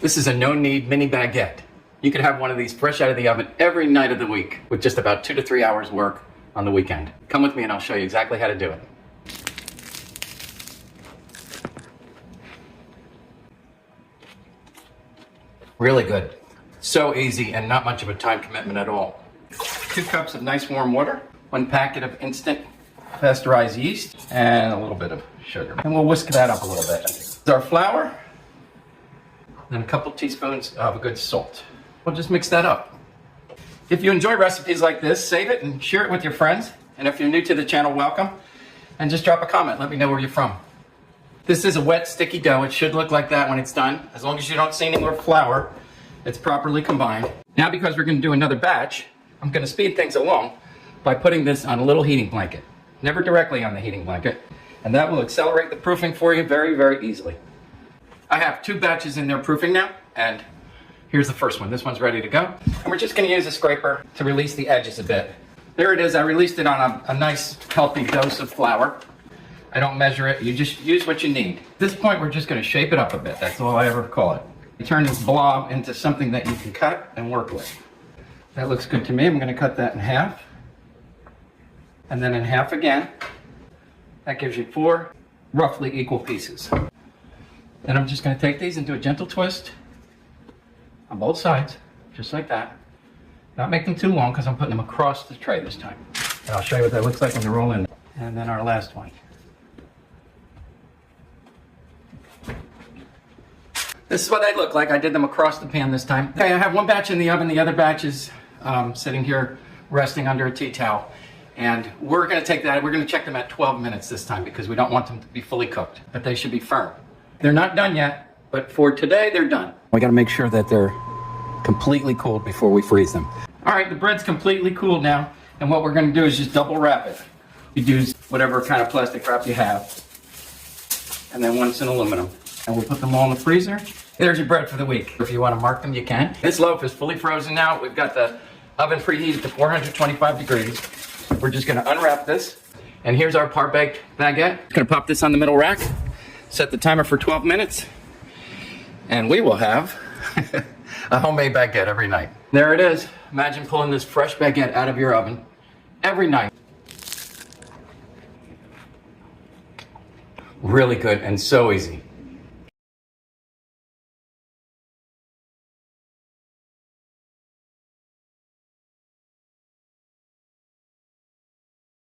This is a no-knead mini baguette. You could have one of these fresh out of the oven every night of the week with just about 2 to 3 hours work on the weekend. Come with me and I'll show you exactly how to do it. Really good. So easy and not much of a time commitment at all. 2 cups of nice warm water, 1 packet of instant pasteurized yeast, and a little bit of sugar. And we'll whisk that up a little bit. This is our flour, and a couple teaspoons of a good salt. We'll just mix that up. If you enjoy recipes like this, save it and share it with your friends. And if you're new to the channel, welcome. And just drop a comment. Let me know where you're from. This is a wet, sticky dough. It should look like that when it's done. As long as you don't see any more flour, it's properly combined. Now, because we're going to do another batch, I'm going to speed things along by putting this on a little heating blanket. Never directly on the heating blanket. And that will accelerate the proofing for you very, very easily. I have 2 batches in there proofing now, and here's the first one. This one's ready to go. And we're just going to use a scraper to release the edges a bit. There it is. I released it on a nice, healthy dose of flour. I don't measure it. You just use what you need. At this point, we're just going to shape it up a bit. That's all I ever call it. You turn this blob into something that you can cut and work with. That looks good to me. I'm going to cut that in half. And then in half again. That gives you 4 roughly equal pieces. Then I'm just going to take these and do a gentle twist on both sides, just like that. Not make them too long because I'm putting them across the tray this time. And I'll show you what that looks like when they roll in. And then our last one. This is what they look like. I did them across the pan this time. Okay, I have 1 batch in the oven. The other batch is sitting here resting under a tea towel. And we're going to take that. We're going to check them at 12 minutes this time because we don't want them to be fully cooked, but they should be firm. They're not done yet, but for today, they're done. We got to make sure that they're completely cooled before we freeze them. All right, the bread's completely cooled now. And what we're going to do is just double wrap it. You use whatever kind of plastic wrap you have. And then one's in aluminum. And we'll put them all in the freezer. There's your bread for the week. If you want to mark them, you can. This loaf is fully frozen now. We've got the oven preheated to 425 degrees. We're just going to unwrap this. And here's our par-baked baguette. Going to pop this on the middle rack. Set the timer for 12 minutes. And we will have a homemade baguette every night. There it is. Imagine pulling this fresh baguette out of your oven every night. Really good and so easy.